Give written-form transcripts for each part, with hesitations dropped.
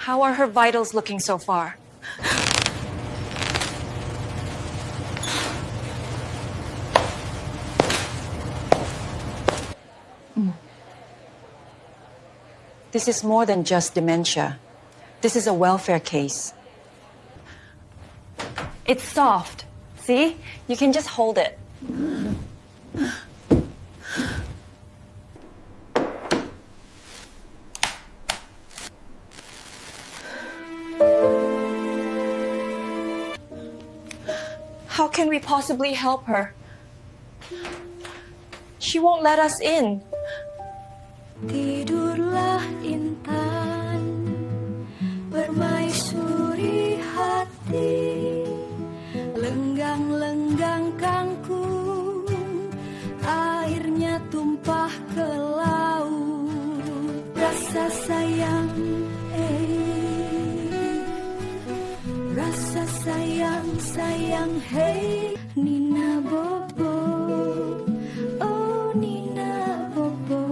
How are her vitals looking so far? This is more than just dementia. This is a welfare case. It's soft. See? You can just hold it. How can we possibly help her? She won't let us in. Tidurlah intan, permaisuri hati, lenggang-lenggang kangkung, airnya tumpah ke laut, rasa sayang, rasa sayang, sayang, hey, Nina Bobo, oh Nina Bobo.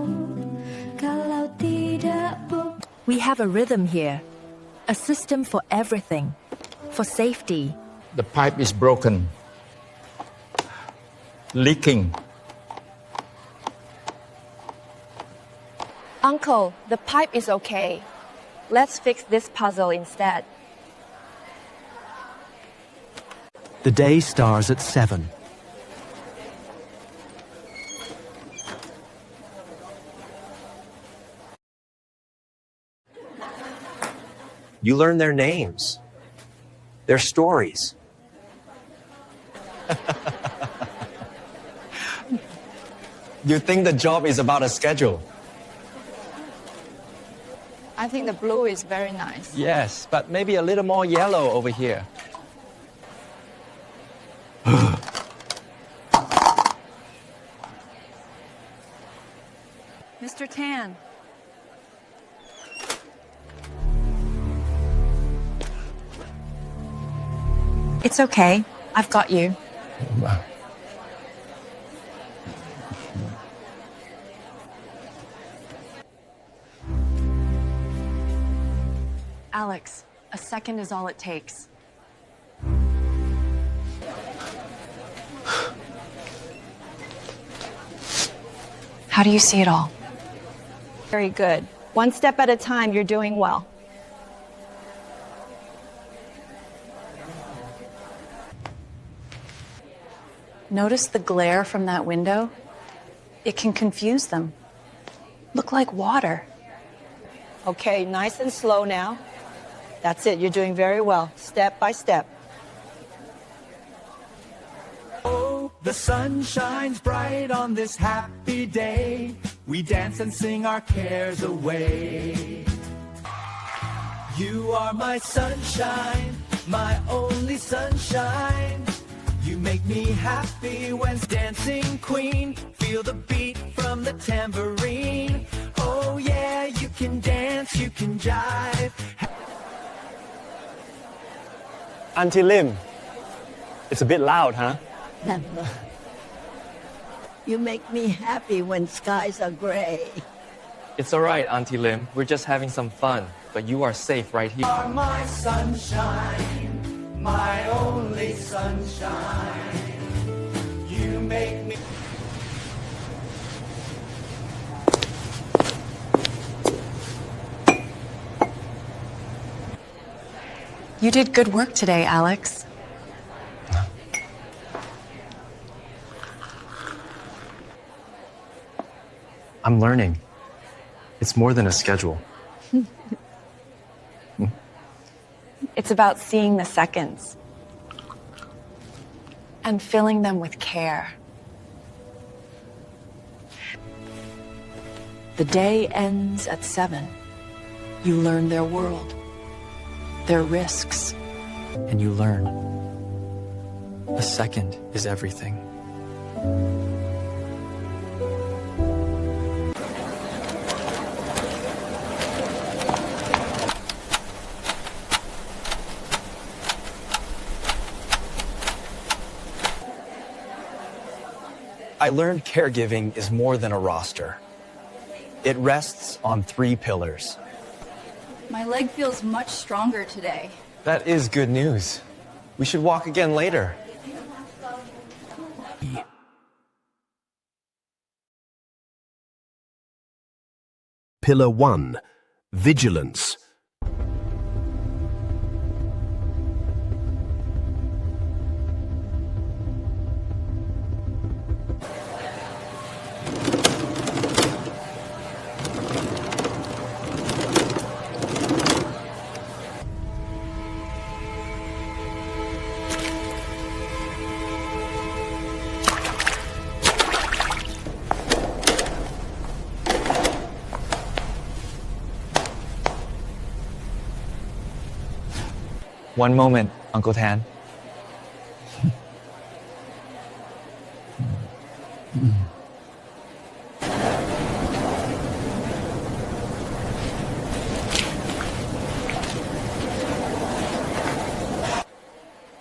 We have a rhythm here, a system for everything, for safety. The pipe is broken, leaking. Uncle, the pipe is okay. Let's fix this puzzle instead. The day starts at 7. You learn their names, their stories. You think the job is about a schedule? I think the blue is very nice. Yes, but maybe a little more yellow over here. Mr. Tan. It's okay. I've got you. Alex, a second is all it takes. How do you see it all? Very good. One step at a time, you're doing well. Notice the glare from that window? It can confuse them. Look like water. Okay, nice and slow now. That's it, you're doing very well, step by step. Oh, the sun shines bright on this happy day. We dance and sing our cares away. You are my sunshine, my only sunshine. You make me happy when dancing queen. Feel the beat from the tambourine. Oh yeah, you can dance, you can jive. Auntie Lim, it's a bit loud, huh? You make me happy when skies are gray. It's all right, Auntie Lim. We're just having some fun, but you are safe right here. You are my sunshine, my only sunshine. You make me... You did good work today, Alex. I'm learning. It's more than a schedule. It's about seeing the seconds and filling them with care. The day ends at 7. You learn their world, their risks. And you learn. A second is everything. I learned caregiving is more than a roster. It rests on 3 pillars: My leg feels much stronger today. That is good news. We should walk again later. Pillar 1. Vigilance. One moment, Uncle Tan.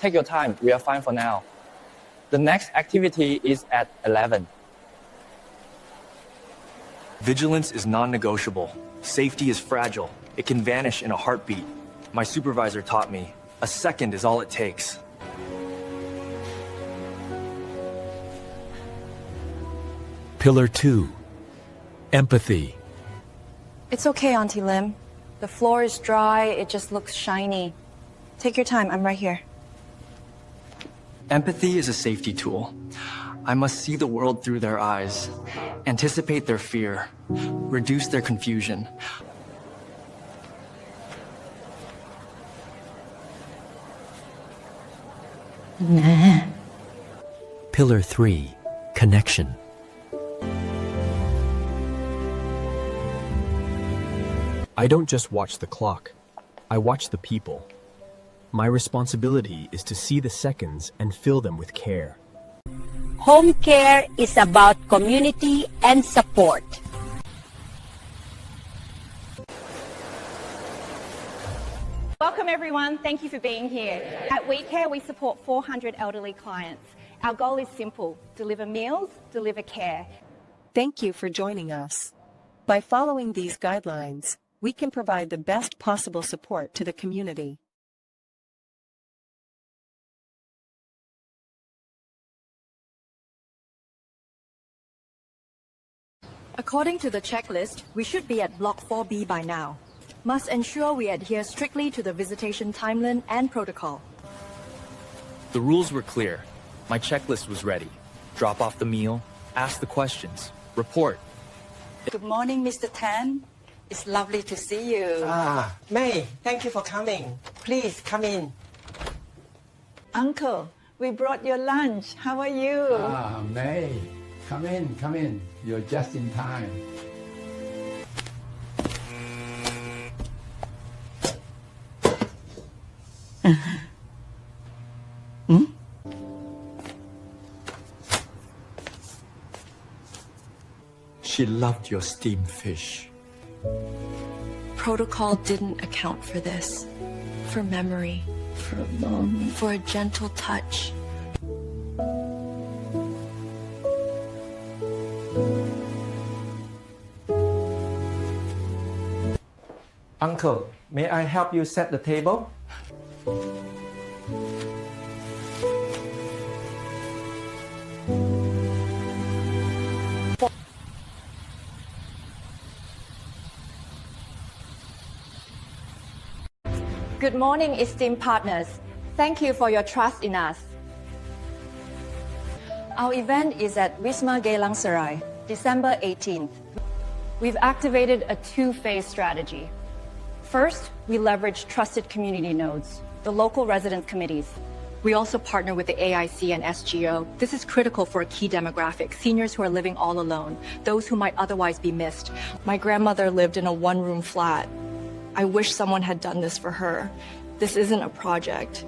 Take your time. We are fine for now. The next activity is at 11. Vigilance is non-negotiable. Safety is fragile. It can vanish in a heartbeat. My supervisor taught me, a second is all it takes. Pillar 2. Empathy. It's okay, Auntie Lim. The floor is dry, it just looks shiny. Take your time, I'm right here. Empathy is a safety tool. I must see the world through their eyes, anticipate their fear, reduce their confusion. Pillar 3. Connection. I don't just watch the clock. I watch the people. My responsibility is to see the seconds and fill them with care. Home care is about community and support. Welcome everyone, thank you for being here. At WeCare we support 400 elderly clients. Our goal is simple, deliver meals, deliver care. Thank you for joining us. By following these guidelines, we can provide the best possible support to the community. According to the checklist, we should be at Block 4B by now. Must ensure we adhere strictly to the visitation timeline and protocol. The rules were clear. My checklist was ready. Drop off the meal, ask the questions, report. Good morning, Mr. Tan. It's lovely to see you. May, thank you for coming. Please come in. Uncle, we brought your lunch. How are you? May, come in. You're just in time. She loved your steamed fish. Protocol didn't account for this. For memory. For a moment. For a gentle touch. Uncle, may I help you set the table? Good morning, esteemed partners. Thank you for your trust in us. Our event is at Wisma Geylang Serai, December 18th. We've activated a two-phase strategy. First, we leverage trusted community nodes, the local resident committees. We also partner with the AIC and SGO. This is critical for a key demographic, seniors who are living all alone, those who might otherwise be missed. My grandmother lived in a one-room flat. I wish someone had done this for her. This isn't a project,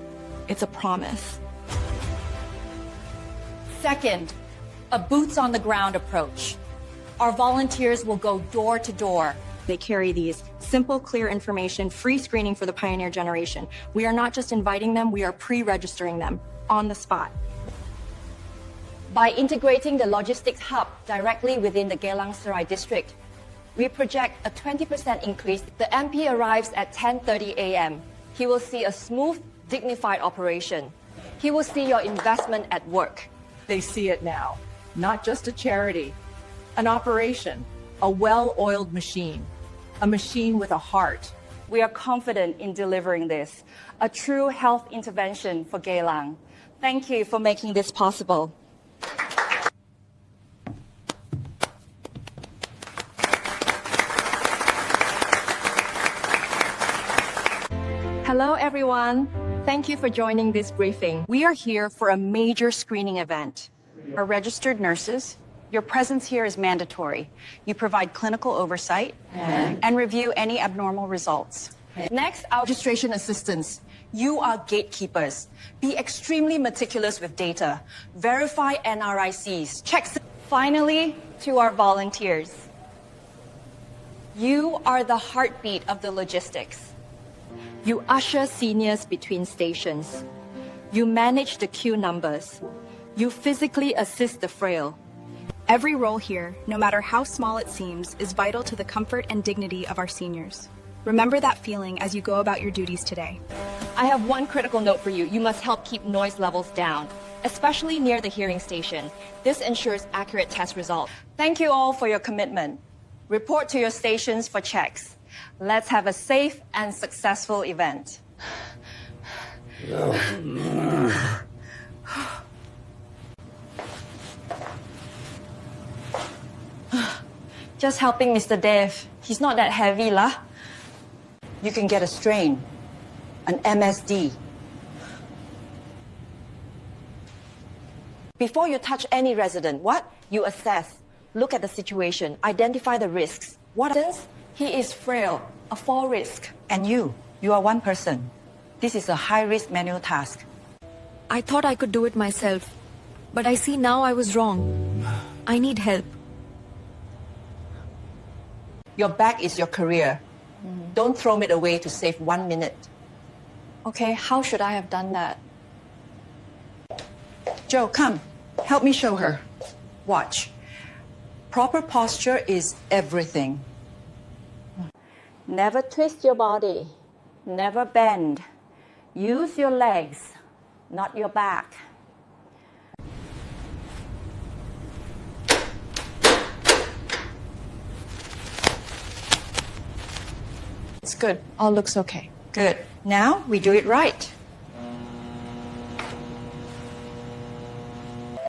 it's a promise. Second, a boots-on-the-ground approach. Our volunteers will go door to door. They carry these simple, clear information, free screening for the pioneer generation. We are not just inviting them, we are pre-registering them on the spot. By integrating the logistics hub directly within the Geylang Serai district, We project a 20% increase. The MP arrives at 10:30 a.m. He will see a smooth, dignified operation. He will see your investment at work. They see it now. Not just a charity, an operation, a well-oiled machine, a machine with a heart. We are confident in delivering this, a true health intervention for Geylang. Thank you for making this possible. Hello, everyone. Thank you for joining this briefing. We are here for a major screening event. Are registered nurses. Your presence here is mandatory. You provide clinical oversight and review any abnormal results. Next, our registration assistants. You are gatekeepers. Be extremely meticulous with data. Verify NRICs. Check. Finally, to our volunteers. You are the heartbeat of the logistics. You usher seniors between stations. You manage the queue numbers. You physically assist the frail. Every role here, no matter how small it seems, is vital to the comfort and dignity of our seniors. Remember that feeling as you go about your duties today. I have one critical note for you. You must help keep noise levels down, especially near the hearing station. This ensures accurate test results. Thank you all for your commitment. Report to your stations for checks. Let's have a safe and successful event. Just helping Mr. Dev. He's not that heavy, lah. You can get a strain, an MSD. Before you touch any resident, what? You assess, look at the situation, identify the risks. What happens? He is frail, a fall risk. And you are one person. This is a high-risk manual task. I thought I could do it myself, but I see now I was wrong. I need help. Your back is your career. Don't throw it away to save 1 minute. Okay, how should I have done that? Joe, come. Help me show her. Watch. Proper posture is everything. Never twist your body. Never bend. Use your legs, not your back. It's good. All looks okay. Good. Now we do it right.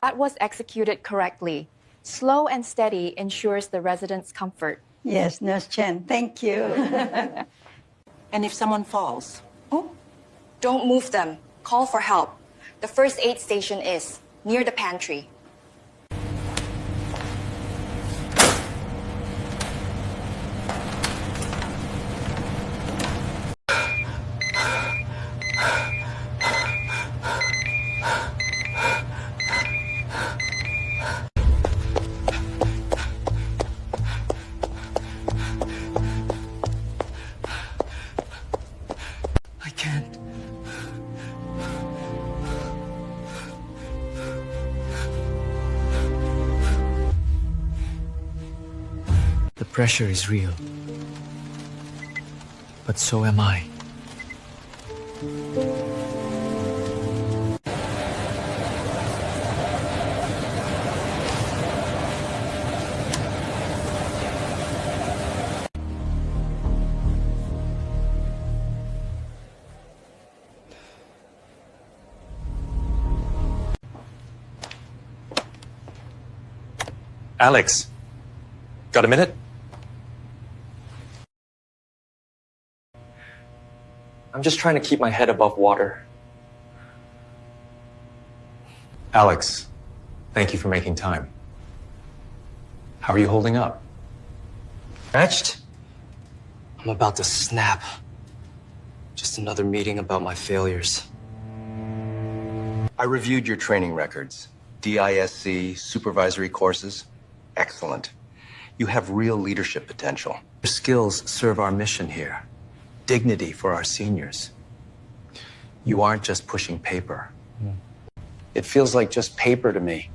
That was executed correctly. Slow and steady ensures the resident's comfort. Yes, Nurse Chen, thank you. And if someone falls? Oh, don't move them. Call for help. The first aid station is near the pantry. The pressure is real. But so am I. Alex, got a minute? I'm just trying to keep my head above water. Alex, thank you for making time. How are you holding up? Stretched? I'm about to snap. Just another meeting about my failures. I reviewed your training records. DISC, supervisory courses. Excellent. You have real leadership potential. Your skills serve our mission here. Dignity for our seniors. You aren't just pushing paper. It feels like just paper to me.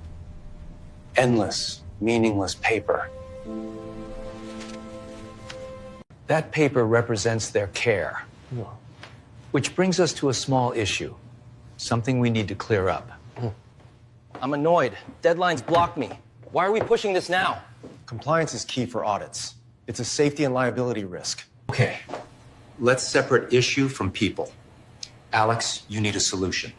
Endless, meaningless paper. That paper represents their care. Which brings us to a small issue, something we need to clear up. I'm annoyed. Deadlines block me. Why are we pushing this now? Compliance is key for audits. It's a safety and liability risk. Okay, let's separate issue from people. Alex, you need a solution.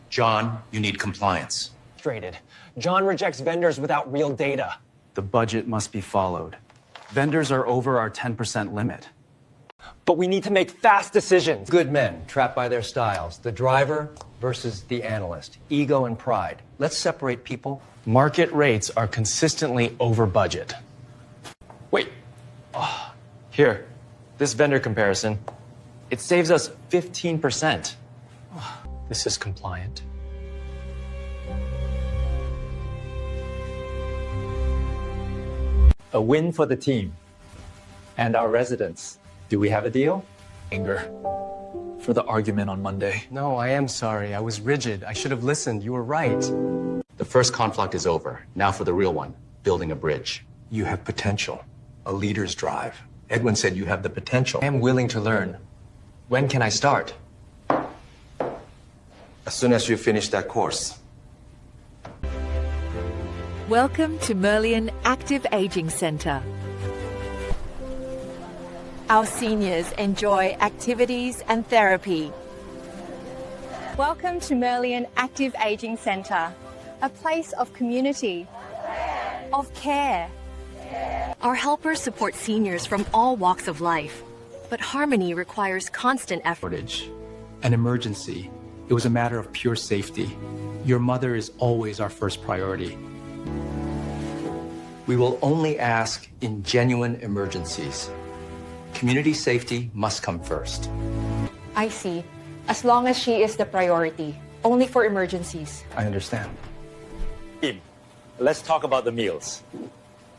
John, you need compliance. Frustrated. John rejects vendors without real data. The budget must be followed. Vendors are over our 10% limit. But we need to make fast decisions. Good men trapped by their styles. The driver versus the analyst. Ego and pride. Let's separate people. Market rates are consistently over budget. Wait. Oh, here, this vendor comparison. It saves us 15%. This is compliant. A win for the team and our residents. Do we have a deal? Anger for the argument on Monday. No, I am sorry. I was rigid. I should have listened. You were right. The first conflict is over. Now for the real one, building a bridge. You have potential, a leader's drive. Edwin said you have the potential. I am willing to learn. When can I start? As soon as you finish that course. Welcome to Merlion Active Aging Center. Our seniors enjoy activities and therapy. Welcome to Merlion Active Aging Centre, a place of community, of care. Our helpers support seniors from all walks of life, but harmony requires constant effort. An emergency. It was a matter of pure safety. Your mother is always our first priority. We will only ask in genuine emergencies. Community safety must come first. I see. As long as she is the priority, only for emergencies. I understand. Team, let's talk about the meals.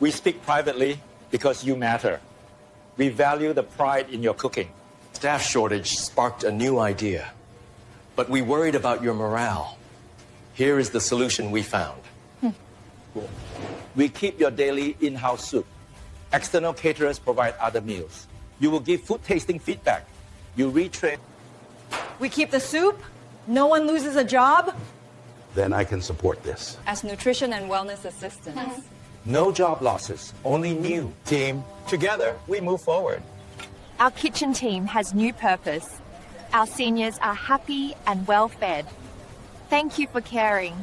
We speak privately because you matter. We value the pride in your cooking. Staff shortage sparked a new idea, but we worried about your morale. Here is the solution we found. We keep your daily in-house soup. External caterers provide other meals. You will give food tasting feedback. You retrain. We keep the soup? No one loses a job? Then I can support this. As nutrition and wellness assistants. No job losses, only new. Team, together we move forward. Our kitchen team has new purpose. Our seniors are happy and well fed. Thank you for caring.